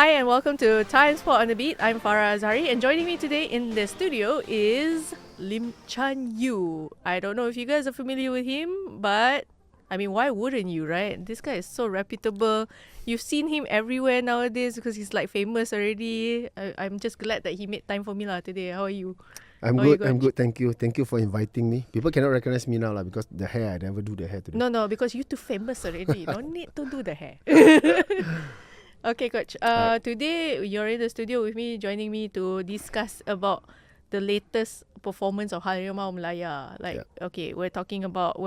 Hi and welcome to Timesport on the Beat. I'm Farah Azhari and joining me today in the studio is Lim Chan Yew. I don't know if you guys are familiar with him, but I mean, why wouldn't you, right? This guy is so reputable. You've seen him everywhere nowadays because he's like famous already. I'm just glad that he made time for me today. How are you? I'm How are you, good. I'm good. Thank you. Thank you for inviting me. People cannot recognize me now because the hair. I never do the hair today. No, because you're too famous already. Don't need to do the hair. Okay, Coach. Today you're in the studio with me, joining me to discuss about the latest performance of Harimau Malaya. Okay, we're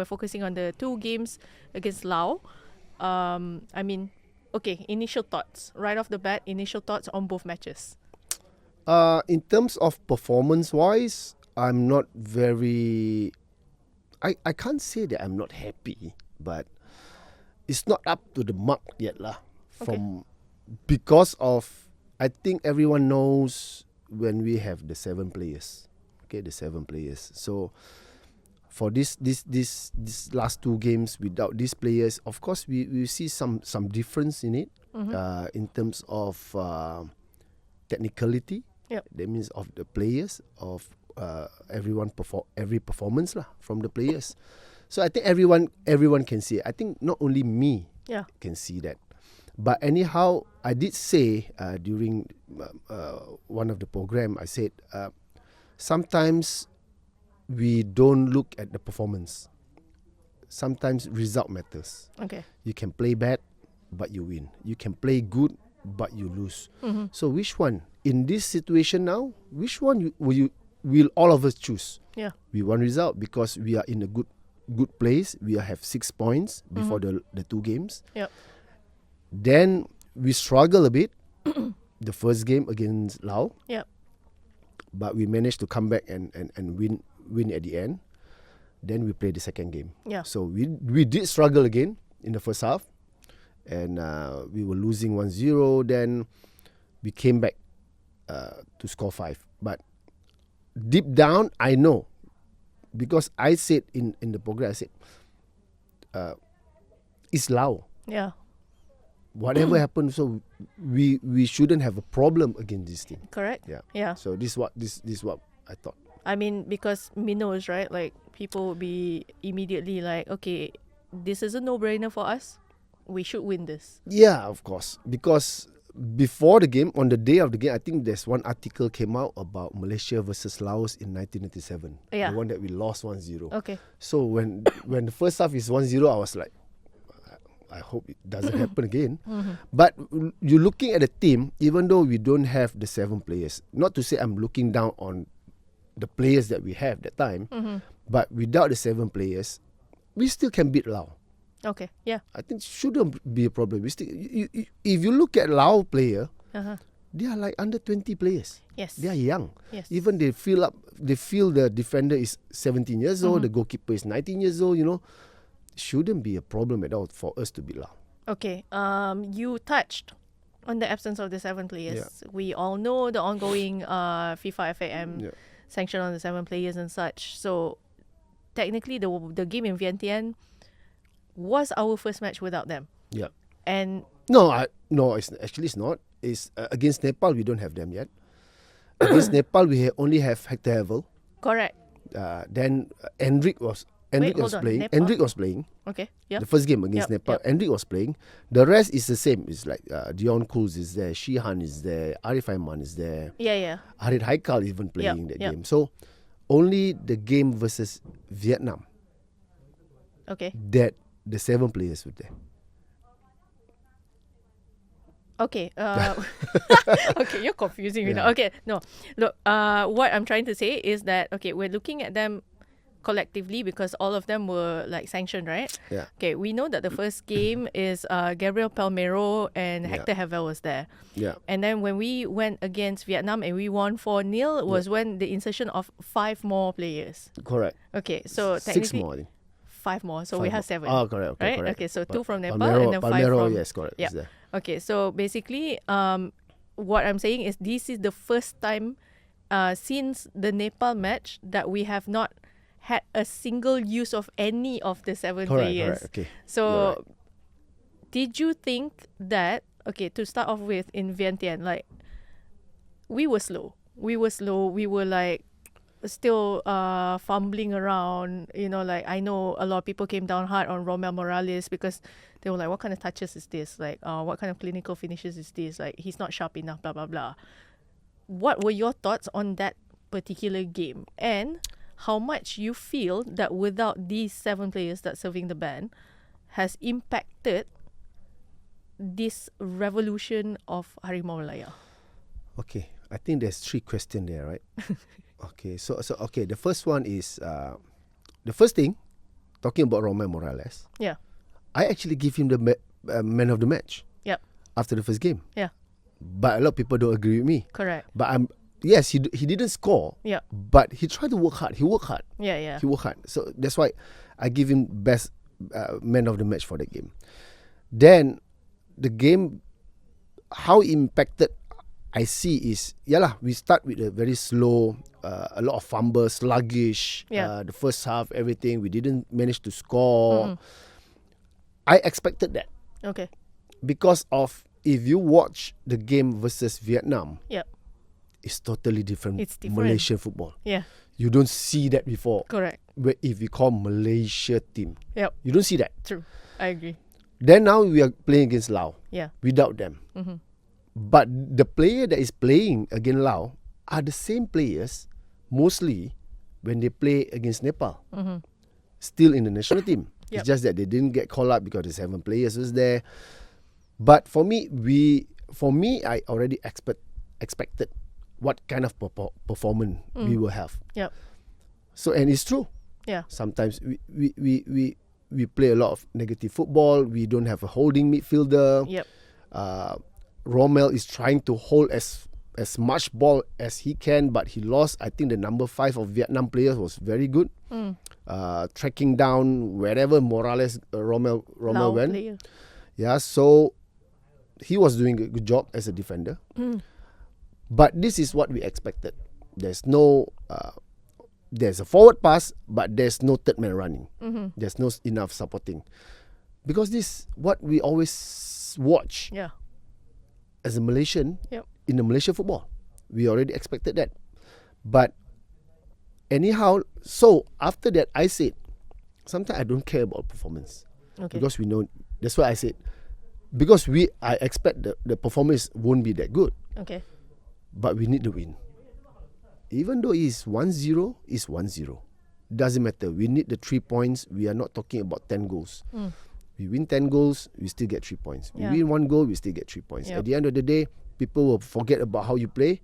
focusing on the two games against Laos. Initial thoughts. Right off the bat, initial thoughts on both matches. In terms of performance-wise, I'm not very... I can't say that I'm not happy, but it's not up to the mark yet lah. Because of, I think everyone knows when we have the 7 players. Okay, the 7 players. So for this last 2 games without these players, of course we see some difference in it. In terms of technicality. Yep. That means of the players, of every performance lah from the players. So I think everyone can see it. I think not only me can see that. But anyhow, I did say during one of the program, I said sometimes we don't look at the performance. Sometimes result matters. Okay. You can play bad, but you win. You can play good, but you lose. So which one in this situation now? Which one will all of us choose? Yeah. We want result because we are in a good place. We have 6 points before the 2 games. Yep. Then we struggle a bit. The first game against Laos. Yep. But we managed to come back and win at the end. Then we played the second game. Yeah. So we did struggle again in the first half. And we were losing 1-0. Then we came back to score 5. But deep down, I know. Because I said in the program, I said, it's Laos. Yeah. Whatever happened, so we shouldn't have a problem against this team. Correct. Yeah. So this is what I thought. I mean, because minnows, right? Like people would be immediately like, okay, this is a no-brainer for us. We should win this. Yeah, of course. Because before the game, on the day of the game, I think there's one article came out about Malaysia versus Laos in 1997. Yeah. The one that we lost 1-0. Okay. So when the first half is 1-0, I was like, I hope it doesn't happen again. But you're looking at the team, even though we don't have the 7 players. Not to say I'm looking down on the players that we have that time. But without the 7 players, we still can beat Laos. Okay, yeah. I think shouldn't be a problem. We still, if you look at Laos player, they are like under 20 players. Yes. They are young. Yes. Even they feel the defender is 17 years old, the goalkeeper is 19 years old, Shouldn't be a problem at all for us to beat Laos. Okay, you touched on the absence of the 7 players. Yeah. We all know the ongoing FIFA FAM sanction on the 7 players and such. So technically the game in Vientiane was our first match without them. Yeah. And No, it's not. It's against Nepal. We don't have them yet. Against Nepal, we only have Hector Havel. correct. Then Hendrik was playing. Nepal? Hendrik was playing. Okay, yeah. The first game against Nepal, Hendrik was playing. The rest is the same. It's like Dion Kuz is there, Shihan is there, Arif Aiman is there. Yeah. Harid Haikal is even playing that Yep. game. So only the game versus Vietnam Okay. that the 7 players were there. Okay. Okay, you're confusing me now. Okay, no. Look, what I'm trying to say is that, okay, we're looking at them collectively because all of them were like sanctioned, right? Yeah. Okay, we know that the first game is Gabriel Palmeiro and Hector Havel was there. Yeah. And then when we went against Vietnam and we won 4-0 was when the insertion of 5 more players. Correct. Okay, so 6 technically more, I think. 5 more. So 5 we have more. 7. Oh, correct. Right? Correct. Okay, so 2 from Nepal Palmeiro, and then 5 Palmeiro, from... yes, correct. Yeah. Is there. Okay, so basically, what I'm saying is this is the first time since the Nepal match that we have not had a single use of any of the 7 players. Correct. Okay. So, You're right. did you think that okay, to start off with in Vientiane, like we were slow. We were like still fumbling around. You know, like I know a lot of people came down hard on Romel Morales because they were like, what kind of touches is this? Like, what kind of clinical finishes is this? Like, he's not sharp enough, blah, blah, blah. What were your thoughts on that particular game? And how much you feel that without these 7 players that's serving the ban has impacted this revolution of Harimau Malaya? Okay, I think there's 3 questions there, right? Okay, so okay, the first one is the first thing, talking about Romel Morales. Yeah. I actually give him the man of the match. Yep. After the first game. Yeah. But a lot of people don't agree with me. Correct. But yes, he didn't score. Yeah. But he tried to work hard. He worked hard. Yeah. He worked hard. So that's why I give him best man of the match for the game. Then the game, how it impacted, I see is, we start with a very slow, a lot of fumbles, sluggish. Yeah. The first half, everything, we didn't manage to score. I expected that. Okay. Because of, if you watch the game versus Vietnam, Yep. it's totally different. It's different. Malaysian football. Yeah. You don't see that before. Correct. Where if we call Malaysia team, Yep. you don't see that. True. I agree. Then now we are playing against Laos Yeah. without them. But the player that is playing against Laos are the same players mostly when they play against Nepal. Still in the national team. Yep. It's just that they didn't get called up because the 7 players was there. But for me, I already expected what kind of performance we will have. Yep. So, and it's true. Yeah. Sometimes we play a lot of negative football. We don't have a holding midfielder. Yep. Romel is trying to hold as much ball as he can, but he lost. I think the number 5 of Vietnam players was very good. Tracking down wherever Romel went. Player. Yeah, so he was doing a good job as a defender. But this is what we expected. There's no, there's a forward pass, but there's no third man running. There's no enough supporting. Because this what we always watch as a Malaysian in the Malaysia football. We already expected that. But anyhow, so after that, I said, sometimes I don't care about performance. Okay. Because we know, that's why I said, because I expect the performance won't be that good. Okay. But we need the win. Even though it's 1-0, it's 1-0. Doesn't matter. We need the 3 points. We are not talking about 10 goals. We win 10 goals, we still get 3 points. We win 1 goal, we still get 3 points. Yep. At the end of the day, people will forget about how you play.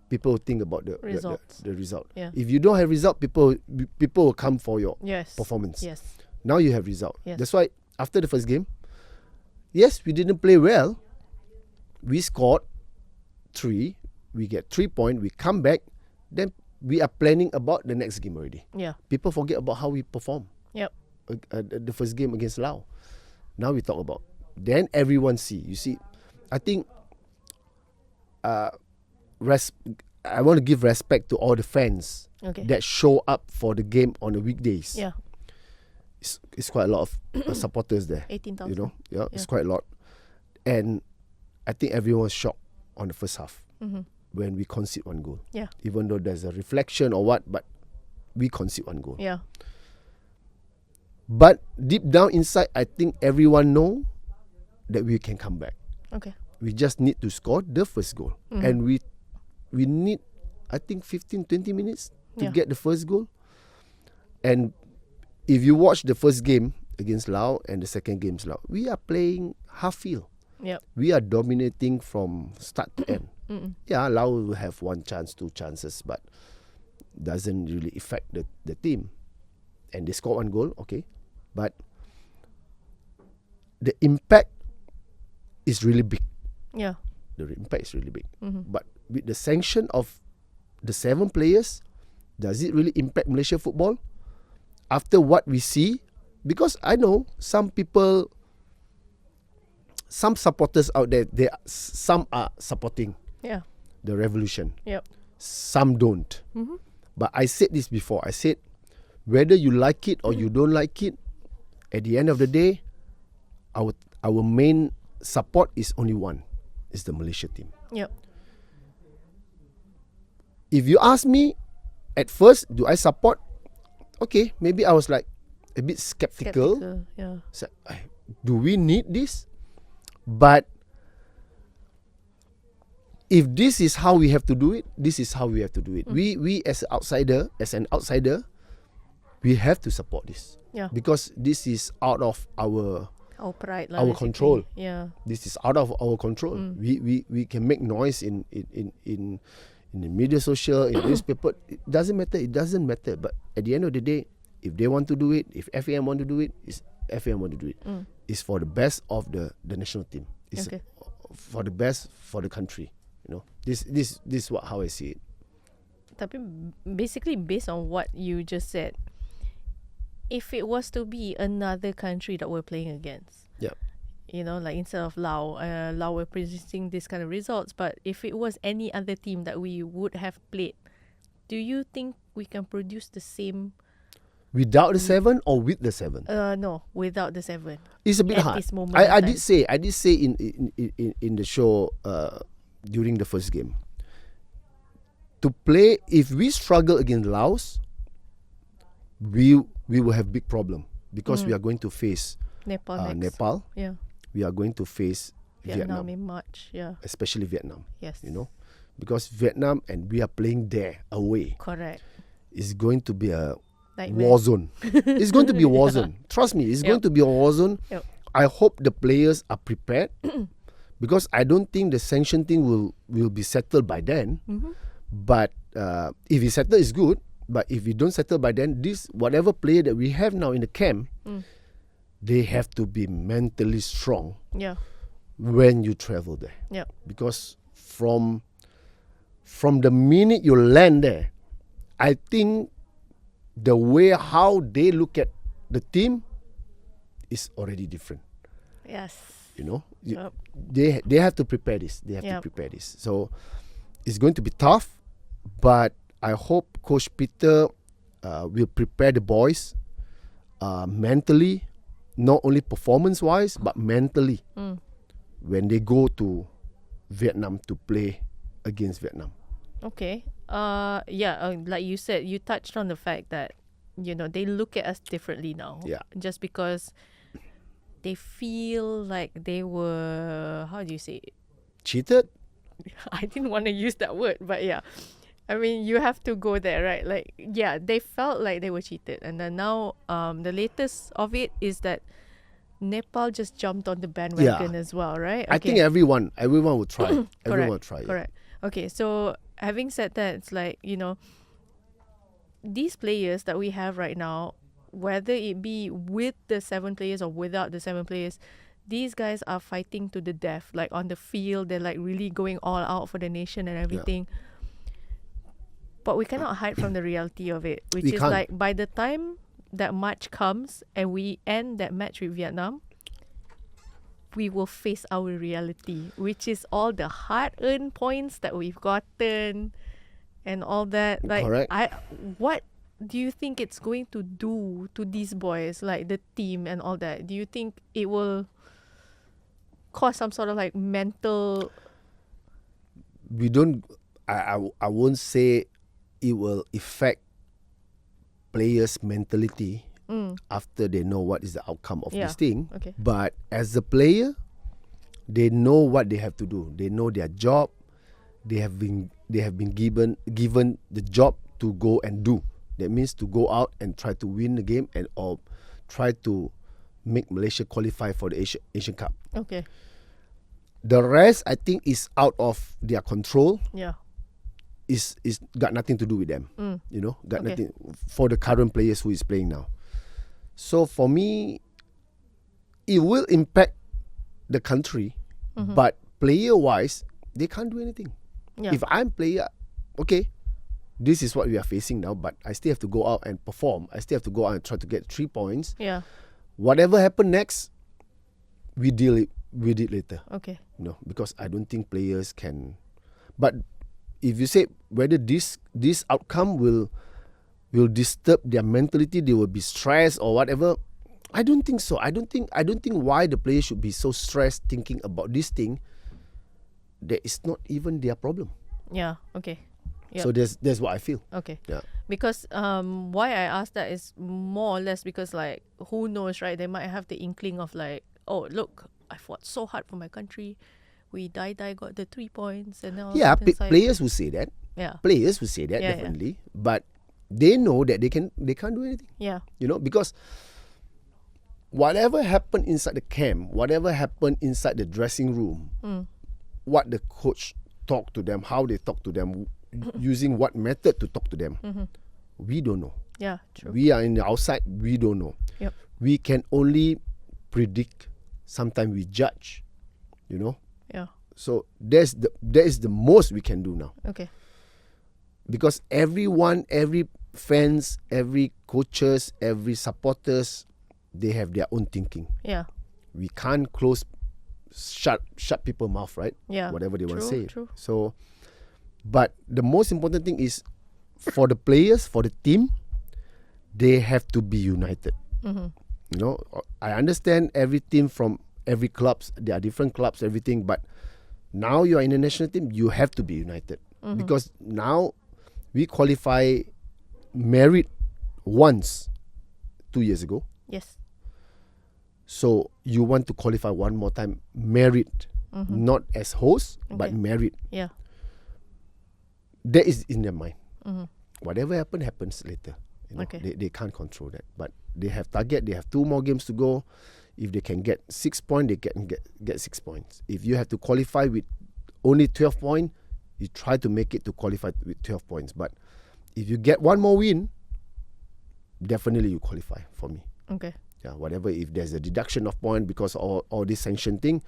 People will think about the result. Yeah. If you don't have result, people will come for your performance. Yes. Now you have result. Yes. That's why after the first game, yes, we didn't play well. We scored 3. We get 3 points. We come back. Then we are planning about the next game already. Yeah. People forget about how we perform. Yep. The first game against Laos. Now we talk about. Then everyone see. You see, I think I want to give respect to all the fans that show up for the game on the weekdays. Yeah. It's quite a lot of supporters there. 18,000. You know, it's quite a lot. And I think everyone was shocked on the first half when we concede 1 goal. Yeah. Even though there's a reflection or what, but we concede 1 goal. Yeah. But deep down inside, I think everyone know that we can come back. Okay. We just need to score the first goal. And we need, I think, 15-20 minutes to get the first goal. And if you watch the first game against Laos and the second game Laos, we are playing half field. Yep. We are dominating from start to end. Yeah, Laos will have 1 chance, 2 chances, but doesn't really affect the team. And they score 1 goal, okay. But the impact is really big. Yeah. The impact is really big. But with the sanction of the 7 players, does it really impact Malaysia football? After what we see, because I know some people, some supporters out there, some are supporting the revolution. Yep. Some don't. But I said this before. I said, whether you like it or you don't like it, at the end of the day, our main support is only one. It's the Malaysia team. Yep. If you ask me, at first, do I support? Okay, maybe I was like a bit skeptical. Yeah. So, do we need this? But if this is how we have to do it, this is how we have to do it. We as an outsider, we have to support this. Yeah. Because this is out of our pride, lah, our basically. control. Yeah. This is out of our control. We can make noise in the media, social, in newspaper. It doesn't matter. But at the end of the day, if they want to do it, if FAM want to do it, FAM want to do it. It's for the best of the national team. It's for the best for the country. You know, this is how I see it. Tapi basically based on what you just said, if it was to be another country that we're playing against, Yeah. you know, like instead of Laos, Laos were producing this kind of results, but if it was any other team that we would have played, do you think we can produce the same? Without the 7 or with the 7? No, without the 7. It's a bit At hard. this moment I in did say in the show during the first game, to play, if we struggle against Laos, we will have big problem because we are going to face Nepal next. Nepal. Yeah. We are going to face Vietnam Vietnam, in March. Yeah. especially Vietnam. Yes. You know, because Vietnam and we are playing there away. Correct. It's going to be a Nightmare. war zone. It's going to be a war zone. Trust me, it's going to be a war zone. Yep. I hope the players are prepared because I don't think the sanction thing will be settled by then. But if we settle, it's good. But if we don't settle by then, this whatever player that we have now in the camp, they have to be mentally strong Yeah. when you travel there. Yeah. Because from the minute you land there, I think the way how they look at the team is already different. Yes. You know, Yep. they have to prepare this. They have Yep. to prepare this. So it's going to be tough, but I hope Coach Peter will prepare the boys mentally, not only performance-wise, but mentally when they go to Vietnam to play against Vietnam. Okay. Like you said, you touched on the fact that, you know, they look at us differently now. Yeah. Just because they feel like they were, how do you say it? Cheated? I didn't want to use that word, but yeah. I mean, you have to go there, right? Like, yeah, they felt like they were cheated. And then now, the latest of it is that Nepal just jumped on the bandwagon as well, right? I think everyone will try. Everyone will try. Correct. Okay, so having said that, it's like, you know, these players that we have right now, whether it be with the 7 players or without the 7 players, these guys are fighting to the death. Like on the field, they're like really going all out for the nation and everything. But we cannot hide from the reality of it, which is can't. like by the time that match comes and we end that match with Vietnam, we will face our reality, which is all the hard-earned points that we've gotten and all that. Like, Correct. What do you think it's going to do to these boys, like the team and all that? Do you think it will cause some sort of like mental? We don't. I won't say it will affect players' mentality after they know what is the outcome of this thing. Okay. But as a player, they know what they have to do. They know their job. They have been given the job to go and do. That means to go out and try to win the game and or try to make Malaysia qualify for the Asian Cup. Okay. The rest, I think, is out of their control. Yeah. Is got nothing to do with them. You know, got Okay. nothing for the current players who is playing now. So for me, it will impact the country, but player-wise, they can't do anything. Yeah. If I'm player, okay, this is what we are facing now, but I still have to go out and perform. I still have to go out and try to get 3 points. Yeah. Whatever happen next, we deal it later. Okay. You know, because I don't think players can. But if you say whether this outcome will disturb their mentality, they will be stressed or whatever, I don't think so. I don't think why the players should be so stressed thinking about this thing that is not even their problem. Yeah. Okay. Yep. So that's what I feel. Okay. Yeah. Because why I asked that is more or less because like who knows, right? They might have the inkling of like, oh look, I fought so hard for my country. We got the 3 points and all. Yeah, players will say that. Yeah. Players will say that Yeah, definitely. But they know that they can't do anything. Yeah. You know, because whatever happened inside the camp, whatever happened inside the dressing room, what the coach talked to them, how they talk to them, using what method to talk to them, we don't know. Yeah, true. We are in the outside, we don't know. Yep. We can only predict. Sometimes we judge, you know. Yeah. So that is the most we can do now. Okay. Because everyone, every fans, every coaches, every supporters, they have their own thinking. Yeah. We can't shut people's mouth, right? Yeah. Whatever they want to say. True. So, but the most important thing is for the players, for the team, they have to be united. You know, I understand every team from every clubs, there are different clubs, everything, but now you are in a national team, you have to be united. Because now we qualify merit once 2 years ago. Yes. So you want to qualify one more time, merit, not as host, but merit. Yeah. That is in their mind. Whatever happens later. You know, Okay. They can't control that. But they have target. They have 2 more games to go. If they can get 6 points, they can get 6 points. If you have to qualify with only 12 points, you try to make it to qualify with 12 points. But if you get 1 more win, definitely you qualify for me. Okay. Yeah, whatever. If there's a deduction of point because all this sanction thing,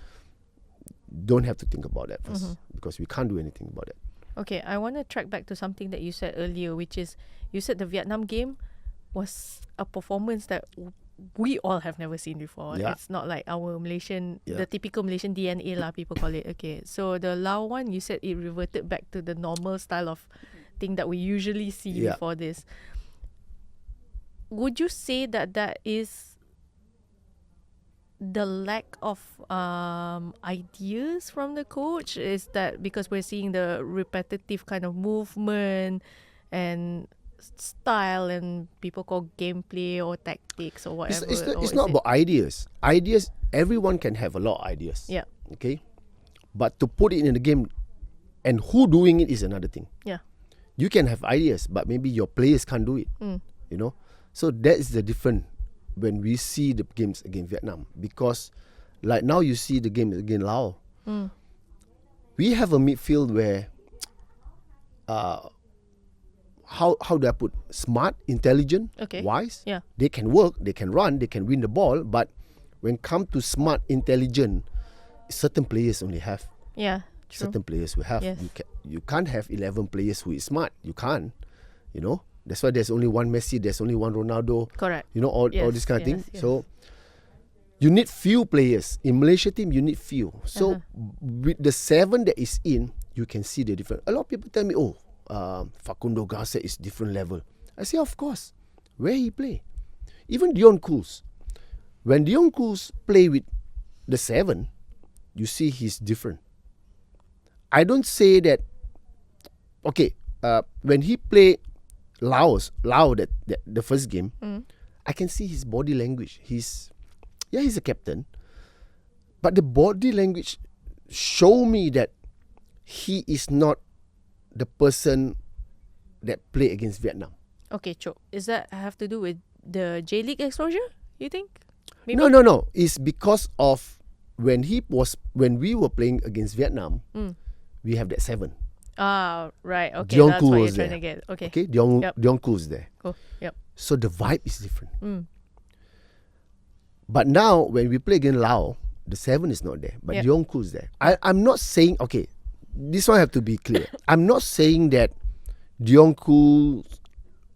don't have to think about that first because we can't do anything about it. Okay, I want to track back to something that you said earlier, which is you said the Vietnam game was a performance that we all have never seen before. Yeah. It's not like our Malaysian, the typical Malaysian DNA lah, people call it. Okay, so the Laos one, you said it reverted back to the normal style of thing that we usually see before this. Would you say that is the lack of ideas from the coach? Is that because we're seeing the repetitive kind of movement and style and people call gameplay or tactics or whatever? It's not about ideas. Ideas, everyone can have a lot of ideas. Yeah. Okay? But to put it in the game and who doing it is another thing. Yeah. You can have ideas, but maybe your players can't do it. You know? So that is the difference when we see the games against Vietnam. Because like now you see the game against Laos. We have a midfield where how do I put, smart, intelligent, wise. Yeah. They can work, they can run, they can win the ball, but when come to smart, intelligent, certain players only have. Yeah. True. Certain players will have. Yes. You can't have 11 players who is smart. You can't. You know? That's why there's only one Messi, there's only one Ronaldo. Correct. You know, all this kind of thing. Yes. So you need few players. In Malaysia team, you need few. So with the 7 that is in, you can see the difference. A lot of people tell me, Facundo Garcia is different level. I say, of course. Where he play? Even Dion Cools. When Dion Cools play with the 7, you see he's different. I don't say that, when he play Laos that the first game, I can see his body language. He's a captain, but the body language show me that he is not the person that play against Vietnam. Okay, Cho. Is that have to do with the J-League exposure, you think? Maybe? No. It's because of when we were playing against Vietnam, we have that 7. Ah, right. Okay, Dion that's Kool what you're was trying there. to get. Okay. Okay, Dion Kool is there. Cool. Yep. So the vibe is different. But now when we play against Laos, the 7 is not there, but Dion Kool is there. I'm not saying, this one have to be clear. I'm not saying that Dion Kool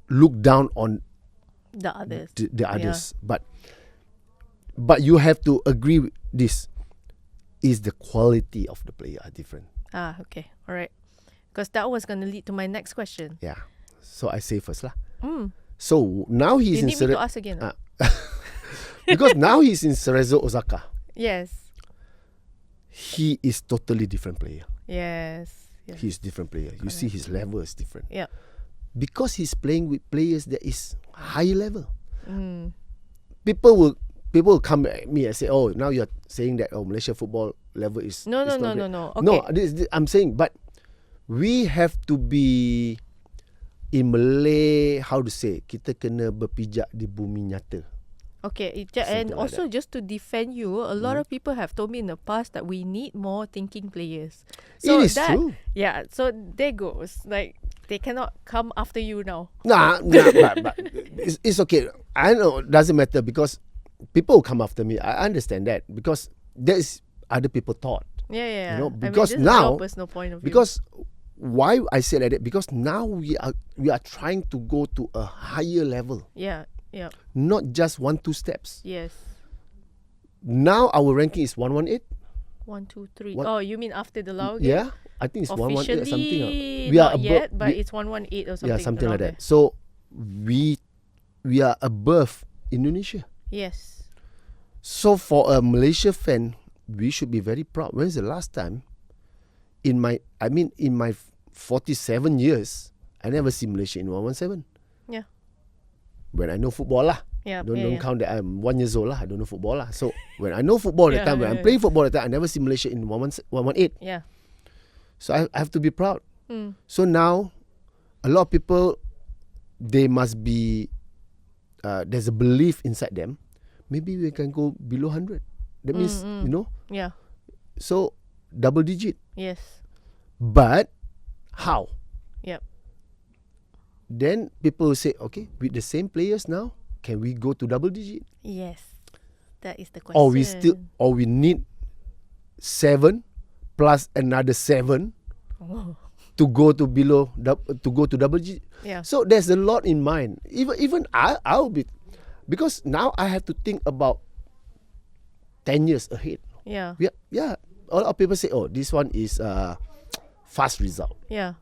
look down on The others. the others, but you have to agree with this. Is the quality of the player are different. Ah, okay. All right. Because that was going to lead to my next question. Yeah. So I say first lah. So now he's You need me inserted. to ask again? Because now he's in Cerezo Osaka. Yes. He is totally different player. Yes. He's different player. You see his level is different. Yeah. Because he's playing with players that is higher level. Mm. People will come at me and say, "Oh, now you're saying that Malaysia football level is No. is not great." Okay. No, I'm saying, but we have to be in Malay. How to say? Kita kena berpijak di bumi nyata. Okay, and Something like also just to defend you, a lot of people have told me in the past that we need more thinking players. So It is that, true. Yeah, so there goes. Like, they cannot come after you now. Nah, but it's okay. I know it doesn't matter because people will come after me. I understand that because there is other people thought. Yeah. You know, I mean, because this is now- our personal point of view. Because why I say like that? Because now we are trying to go to a higher level, yeah, not just 1-2 steps. yes. Now our ranking is 118. 1, 2, 3. What- Oh, you mean after the Laos game? Yeah, I think it's 118 or something. Officially, We are not above- yet, but we- it's 118 or something. Yeah, something like around that. So we are above Indonesia. there. Yes. So for a Malaysia fan, we should be very proud. When's the last time in my 47 years, I never see Malaysia in 117. Yeah. When I know football lah. Yeah. Don't count that I'm 1 years old lah. I don't know football lah. So when I know football that time, when I'm playing football that time, I never see Malaysia in 118. Yeah. So I have to be proud. Mm. So now, a lot of people, they must be, there's a belief inside them. Maybe we can go below 100. That means, you know, Yeah. so double digit. Yes. But how? Yep. Then people will say, okay, with the same players now, can we go to double digit? Yes. That is the question. Or we need 7 plus another 7 Oh. to go to double digit. Yeah. So there's a lot in mind. Even I'll be, because now I have to think about 10 years ahead. Yeah. Yeah. A lot of people say, oh, this one is fast result. Yeah.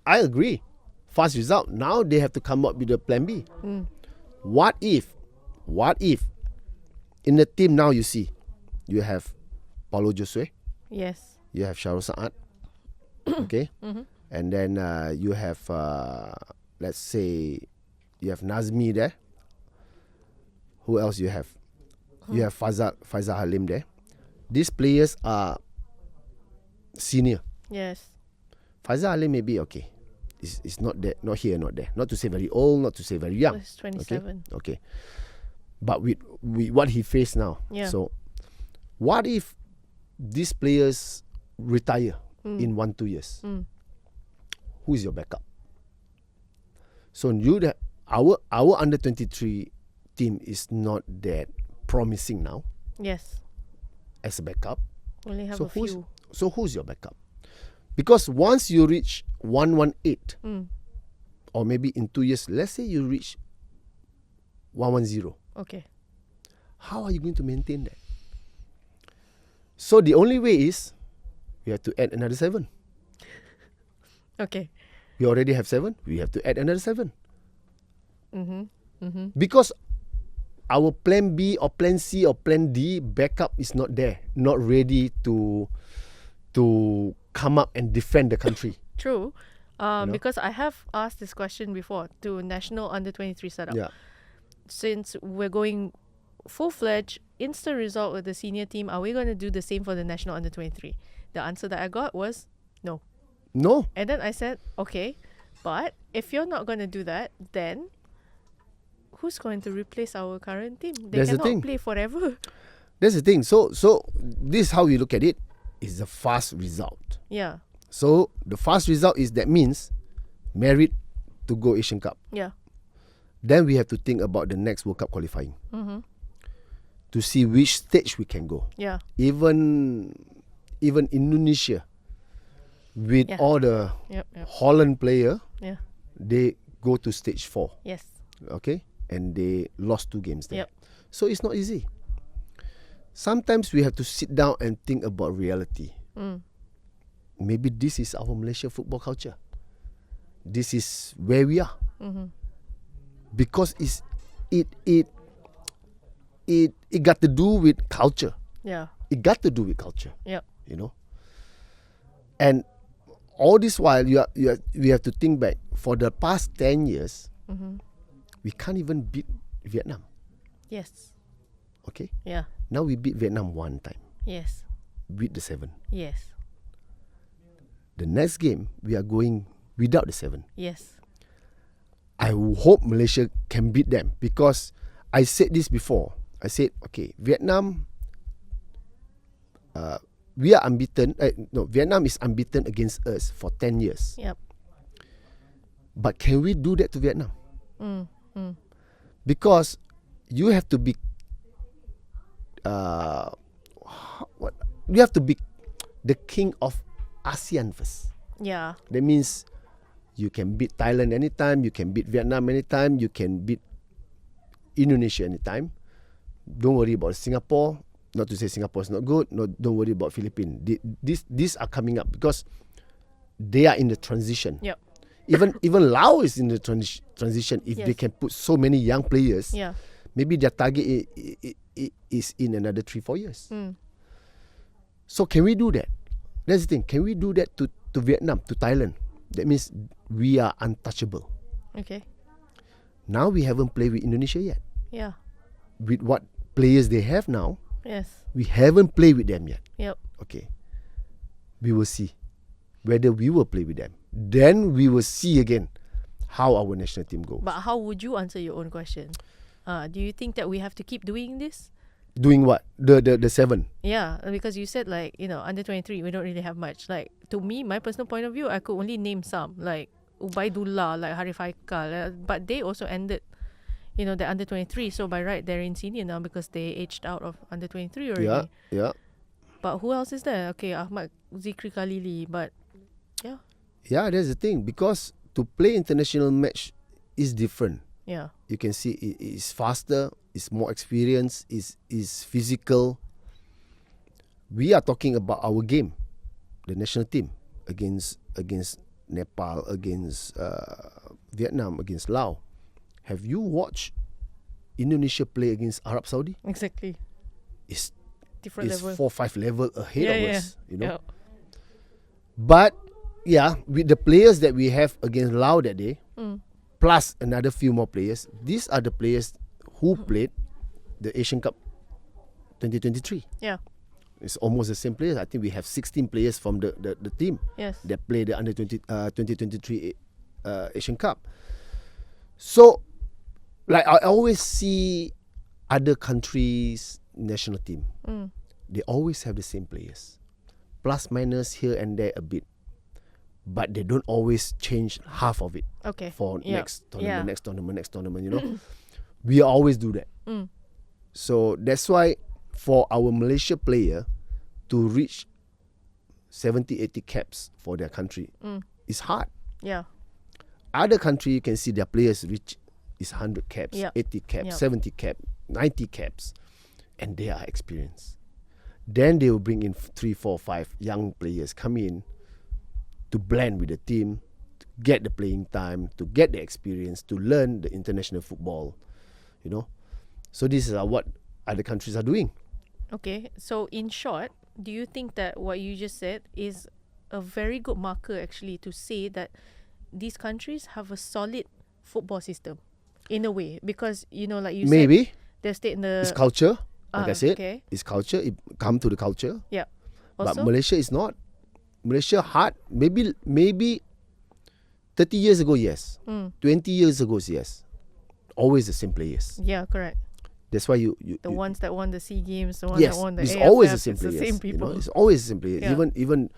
I agree. Fast result. Now they have to come up with a plan B. Mm. What if in the team now you see, you have Paulo Josue, Yes. you have Syarul Saad, okay? Mm-hmm. And then you have, let's say, you have Nazmi there. Who else you have? You have Faizal Halim there. These players are senior. Yes. Faizal Halim may be okay. It's not there, not here, not there. Not to say very old, not to say very young. It's 27. Okay. But with what he faced now. Yeah. So, what if these players retire in 1-2 years? Mm. Who is your backup? So our under 23 team is not that promising now Yes. as a backup. Only have So a few. who's your backup? Because once you reach 118, Mm. or maybe in 2 years, let's say you reach 110, Okay. how are you going to maintain that? So the only way is we have to add another 7. Okay. We already have 7. We have to add another 7. Mm-hmm. Mm-hmm. Because our plan B or plan C or plan D backup is not there, not ready to come up and defend the country. True. know? Because I have asked this question before to national under 23 setup. Yeah. Since we're going full-fledged instant result with the senior team, are we going to do the same for the national under 23? The answer that I got was no. No. And then I said, okay, but if you're not going to do that, then who's going to replace our current team? They That's the cannot thing. play forever. That's the thing. So this is how we look at it. Is a fast result. Yeah. So the fast result is that means merit to go Asian Cup. Yeah. Then we have to think about the next World Cup qualifying Mm-hmm. to see which stage we can go. Yeah. Even Indonesia, with Yeah. all the Yep. Holland player, Yeah. they go to stage 4. Yes. Okay, and they lost 2 games there. Yep. So it's not easy. Sometimes we have to sit down and think about reality. Mm. Maybe this is our Malaysia football culture. This is where we are. Mm-hmm. Because it it got to do with culture. Yeah. It got to do with culture. Yep. You know. And all this while, we have to think back. For the past 10 years, we can't even beat Vietnam. Yes. Okay. Yeah. Now we beat Vietnam one time. Yes. Beat the 7. Yes. The next game, we are going without the 7. Yes. I hope Malaysia can beat them, because I said this before. I said, okay, Vietnam, we are unbeaten. Vietnam is unbeaten against us for 10 years. Yep. But can we do that to Vietnam? Mm. Because you have to be, you have to be the king of ASEAN first. Yeah. That means you can beat Thailand anytime, you can beat Vietnam anytime, you can beat Indonesia anytime. Don't worry about Singapore. Not to say Singapore is not good. No, don't worry about Philippines. These are coming up because they are in the transition. Yep. Even Laos is in the transition. If they can put so many young players, maybe their target is in another 3-4 years. So can we do that? That's the thing. Can we do that to Vietnam, to Thailand? That means we are untouchable. Okay. Now we haven't played with Indonesia yet. Yeah. With what players they have now, Yes. we haven't played with them yet. Yep. Okay. We will see whether we will play with them. Then we will see again how our national team goes. But how would you answer your own question? Do you think that we have to keep doing this? Doing what? The 7. Yeah, because you said like, under 23, we don't really have much. Like, to me, my personal point of view, I could only name some. Like, Ubaidullah, like Harif Haikal. But they also ended, the under 23. So by right, they're in senior now because they aged out of under 23 already. Yeah. But who else is there? Okay, Ahmad Zikri Khalili. But, yeah. Yeah, that's the thing. Because to play international match is different. Yeah. You can see it's faster, it's more experience, is physical. We are talking about our game, the national team, against Nepal, against Vietnam, against Laos. Have you watched Indonesia play against Arab Saudi? Exactly. It's different level. 4-5 level ahead of us. Yeah. But with the players that we have against Laos that day, plus another few more players, these are the players who played the Asian Cup 2023. Yeah. It's almost the same players. I think we have 16 players from the team that play the under 2023 Asian Cup. So, like, I always see other countries' national team. They always have the same players. Plus, minus here and there a bit. But they don't always change half of it. Okay. For next tournament. We always do that. So that's why for our Malaysia player to reach 70-80 caps for their country is hard. Yeah. Other country, you can see their players reach is 100 caps, 80 caps, 70 caps, 90 caps, and they are experienced. Then they will bring in 3, 4, 5 young players come in to blend with the team, to get the playing time, to get the experience, to learn the international football, So this is what other countries are doing. Okay, so in short, do you think that what you just said is a very good marker actually to say that these countries have a solid football system in a way? Because, like you Maybe. said, they're stayed in the... It's culture, like I said. Okay. It's culture. It come to the culture. Yeah. Also, but Malaysia is not. Malaysia hard. Maybe 30 years ago, yes. 20 years ago, yes. Always the same players. Yeah, correct. That's why you the ones that won the SEA Games, the ones yes, that won the it's AFF, always the same it's players. the same people. It's always the same players. Yeah. Even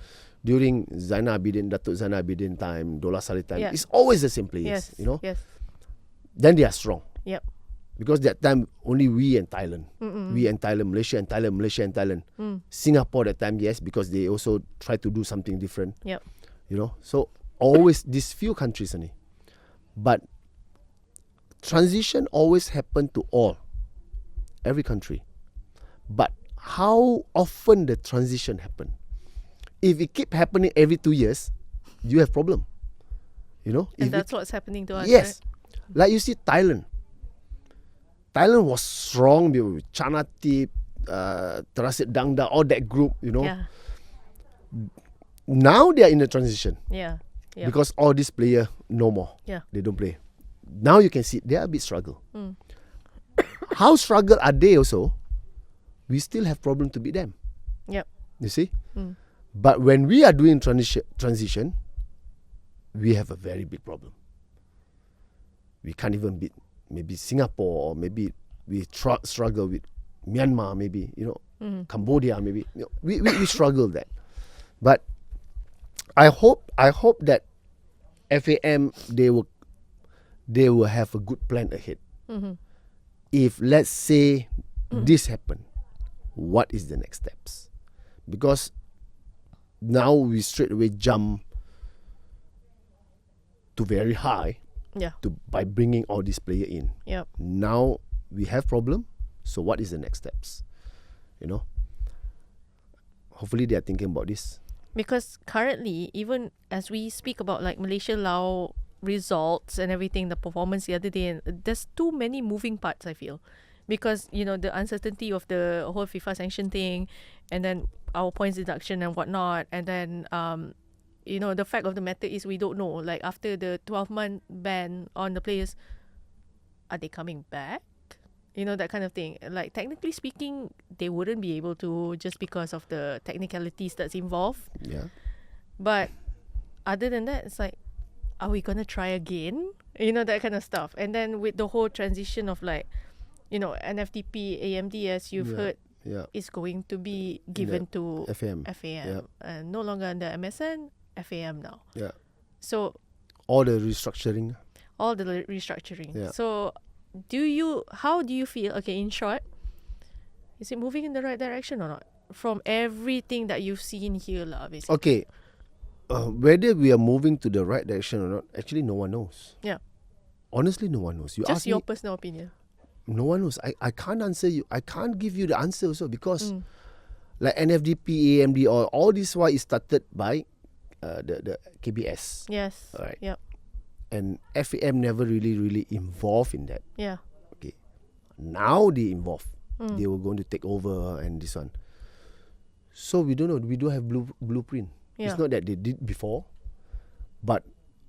during Datuk Zainal Abidin time, Dola Saleh time, Yeah. it's always the same players. Yes. Yes. Then they are strong. Yep. Because that time only we and Thailand. We and Thailand, Malaysia and Thailand, Malaysia and Thailand. Singapore that time, yes, because they also try to do something different. Yep. So always these few countries only. But transition always happen to every country. But how often the transition happen? If it keep happening every 2 years, you have problem. And that's what's happening to us. Yes. Right? Like you see Thailand. Thailand was strong with Chanatip, Terasit Dangda, all that group, Yeah. Now they are in a transition Yeah. Yeah. because all these players no more. Yeah. They don't play. Now you can see they are a bit struggle. Mm. How struggle are they also? We still have problem to beat them. Yep. You see? Mm. But when we are doing transition, we have a very big problem. We can't even beat maybe Singapore, or maybe we struggle with Myanmar, maybe, Cambodia, maybe. We struggle that. But I hope that FAM they will have a good plan ahead. Mm-hmm. If let's say this happen, what is the next steps? Because now we straight away jump to very high Yeah. by bringing all these players in. Yep. Now we have problem. So what is the next steps? Hopefully they are thinking about this. Because currently, even as we speak about like Malaysia Laos results and everything, the performance the other day, and there's too many moving parts, I feel. Because, the uncertainty of the whole FIFA sanction thing, and then our points deduction and whatnot, and then, the fact of the matter is we don't know. Like, after the 12-month ban on the players, are they coming back? That kind of thing. Like, technically speaking, they wouldn't be able to just because of the technicalities that's involved. Yeah. But other than that, it's like, are we going to try again? That kind of stuff. And then with the whole transition of like, NFDP, AMD, as you've heard, is going to be given to FAM. FAM. No longer under MSN, FAM now. Yeah. So All the restructuring. Yeah. So how do you feel, okay, in short, is it moving in the right direction or not? From everything that you've seen here, basically. Okay. Whether we are moving to the right direction or not, actually no one knows. Yeah. Honestly, no one knows. You Just ask your me, personal opinion. no one knows. I can't answer you. I can't give you the answer also because like NFDP, AMD, all this why is started by the KBS. Yes. All right. Yep. And FAM never really involved in that. Yeah. Okay. Now they involved. They were going to take over and this one. So we don't know. We don't have blueprint. Yeah. It's not that they did before, but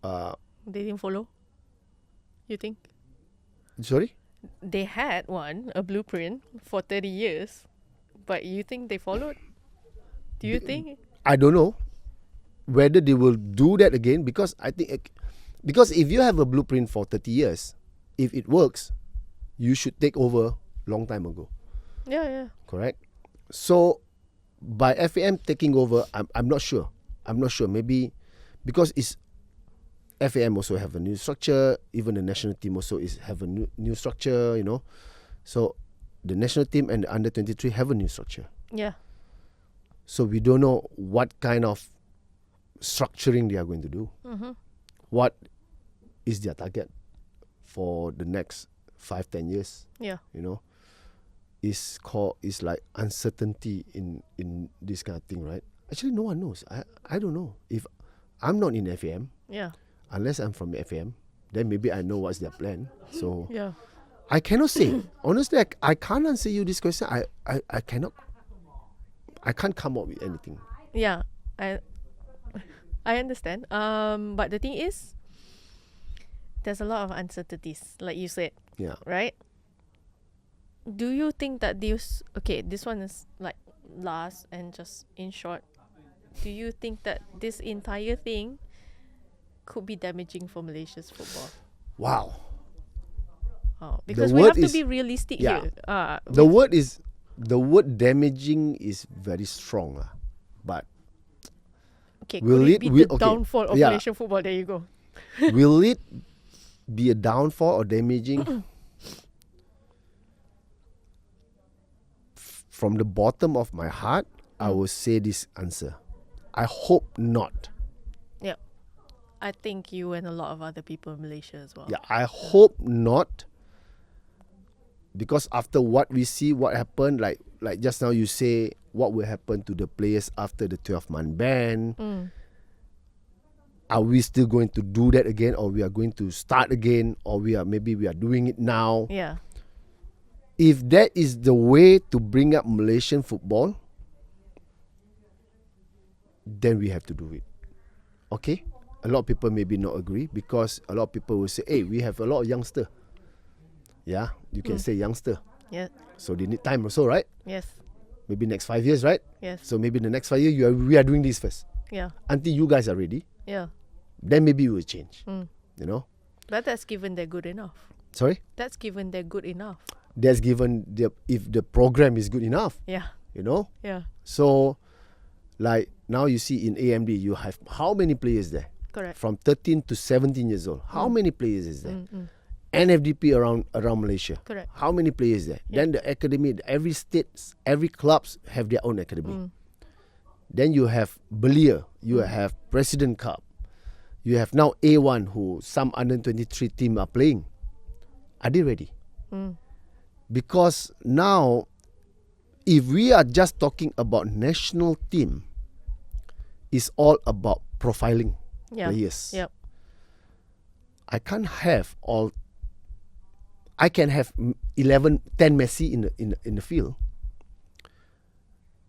They didn't follow, you think? sorry. They had a blueprint for 30 years, but you think they followed? Do you think? I don't know whether they will do that again because I think because if you have a blueprint for 30 years, if it works, you should take over long time ago. Yeah. Correct? So by FAM taking over, I'm not sure. Maybe because it's FAM also have a new structure. Even the national team also have a new structure. So the national team and the under-23 have a new structure. Yeah. So we don't know what kind of structuring they are going to do. Mm-hmm. What is their target for the next 5-10 years? Yeah. Is like uncertainty in this kind of thing, right? Actually, no one knows. I don't know. If I'm not in FAM, Yeah. unless I'm from FAM, then maybe I know what's their plan. So Yeah. I cannot say. Honestly, I can't answer you this question. I cannot. I can't come up with anything. Yeah. I understand. But the thing is, there's a lot of uncertainties, like you said, Yeah. right? Do you think that this one is like last and just in short, do you think that this entire thing could be damaging for Malaysia's football? Wow. Because The we have word to is- be realistic yeah. here. The word damaging is very strong, but Okay, will could it it- be will- the okay, downfall of yeah. Malaysian football? There you go. will it be a downfall or damaging? From the bottom of my heart, I will say this answer. I hope not. Yeah. I think you and a lot of other people in Malaysia as well. Yeah, I hope not. Because after what we see, what happened, like just now you say, what will happen to the players after the 12-month ban? Are we still going to do that again, or we are going to start again, or we are doing it now? Yeah. If that is the way to bring up Malaysian football, then we have to do it. Okay? A lot of people maybe not agree because a lot of people will say, hey, we have a lot of youngster. Yeah, you can say youngster. Yeah. So they need time also, right? Yes. Maybe next 5 years, right? Yes. So maybe the next 5 years, we are doing this first. Yeah. Until you guys are ready, Yeah. then maybe we will change. You know? But that's given they're good enough. Sorry? That's given they're good enough. That's given if the program is good enough. Yeah. You know? Yeah. So, like now you see in AMD, you have how many players there? Correct. From 13 to 17 years old. How many players is there? NFDP around Malaysia. Correct. How many players there? Yeah. Then the academy, every state, every clubs have their own academy. Then you have Belia, you have President Cup. You have now A1 who some under 23 team are playing. Are they ready? Because now, if we are just talking about national team, it's all about profiling players. Yep. I can't have all. I can have 10 Messi in the field,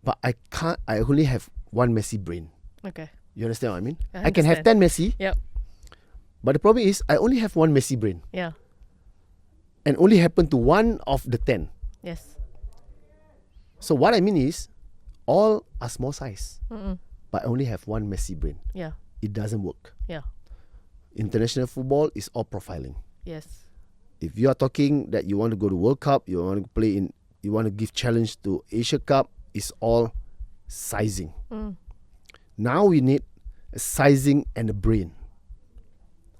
but I can't. I only have one Messi brain. Okay. You understand what I mean? I I can have 10 Messi, Yep. but the problem is I only have one Messi brain, Yeah. and only happen to one of the 10. Yes. So what I mean is, all are small size, but I only have one Messi brain. Yeah. It doesn't work. Yeah. International football is all profiling. Yes. If you are talking that you want to go to World Cup, you want to play in, you want to give challenge to Asia Cup, it's all sizing. Now we need a sizing and a brain.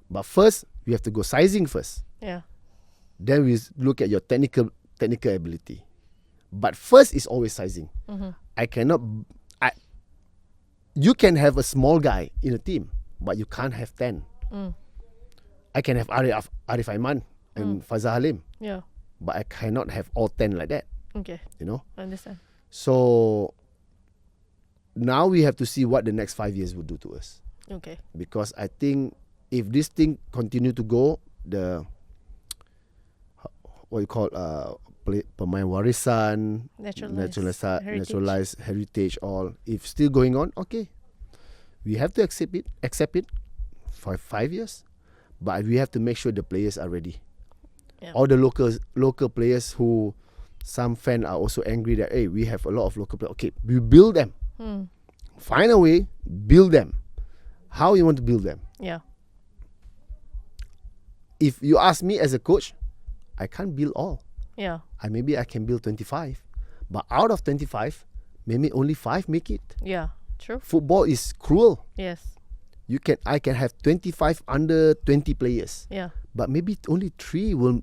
But first, we have to go sizing first. Yeah. Then we look at your technical ability. But first is always sizing. You can have a small guy in a team, but you can't have 10. I can have Arif Aiman and Fazal Halim, Yeah. but I cannot have all 10 like that, Okay. you know. I understand. So now we have to see what the next 5 years will do to us. Okay. Because I think if this thing continue to go, the what you call pemain warisan, naturalized heritage, all if still going on, okay, we have to accept it for 5 years, but we have to make sure the players are ready. Yeah. All the local players who some fans are also angry that hey, we have a lot of local players. Okay, we build them. Find a way, build them. How you want to build them? Yeah. If you ask me as a coach, I can't build all. Yeah. Maybe I can build 25, but out of 25, maybe only 5 make it. Yeah. True. Football is cruel. Yes. I can have 25 under 20 players, Yeah. but maybe only 3 will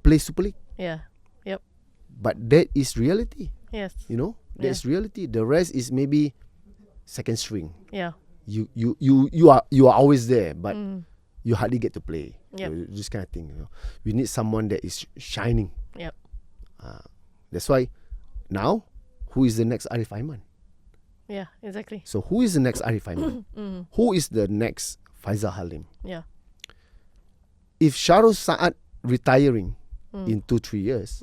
play Super League. Yeah. Yep. But that is reality. Yes. You know, that's reality. The rest is maybe second string. Yeah. You are always there, but you hardly get to play. Yep. This kind of thing. You know, we need someone that is shining. Yep. That's why now, who is the next Arif Aiman? Yeah. Exactly. So who is the next Arif Aiman? Who is the next Faizal Halim? Yeah. If Shahrul Saad retiring in 2-3 years,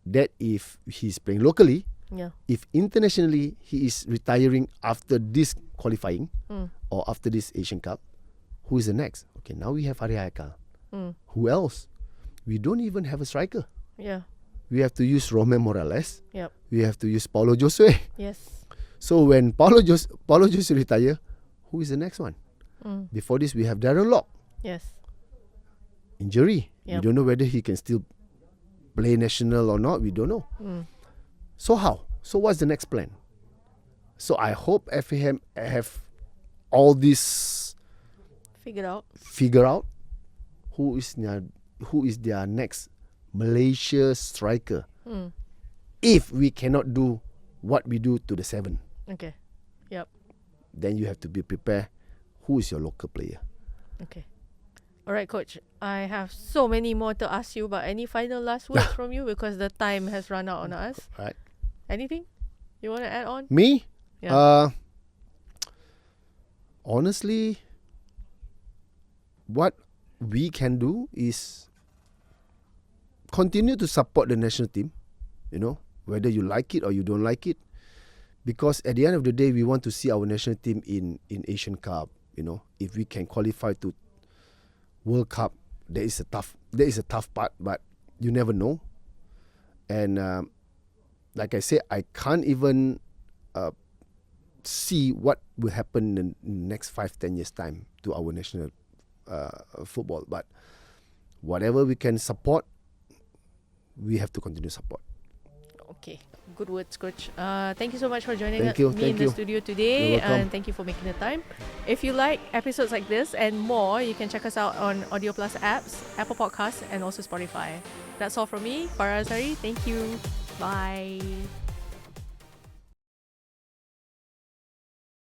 that if he's playing locally, Yeah. if internationally he is retiring after this qualifying or after this Asian Cup, who is the next? Okay, now we have Ari Haikal. Who else? We don't even have a striker. Yeah. We have to use Romain Morales. Yep. We have to use Paulo Josue. Yes. So when Paulo Josue retire, who is the next one? Before this, we have Darren Lock. Yes. Injury. Yep. We don't know whether he can still play national or not. We don't know. So how? So what's the next plan? So I hope FAM have all this Figure out. who is their next Malaysia striker. If we cannot do what we do to the 7, Okay. Yep. then you have to be prepared. Who is your local player? Okay. All right, Coach. I have so many more to ask you, but any final last words from you because the time has run out on us. Right. Anything you want to add on? Me? Yeah. Honestly, what we can do is continue to support the national team, whether you like it or you don't like it, because at the end of the day, we want to see our national team in Asian Cup. If we can qualify to World Cup, there is a tough part, but you never know. And like I said, I can't even see what will happen in the next 5-10 years time to our national football. But whatever we can support, we have to continue support. Okay, good words, Coach. Thank you so much for joining Thank you, me in the studio today. You're welcome. And thank you for making the time. If you like episodes like this and more, you can check us out on Audio Plus apps, Apple Podcasts, and also Spotify. That's all from me, Farah Azhari. Thank you. Bye.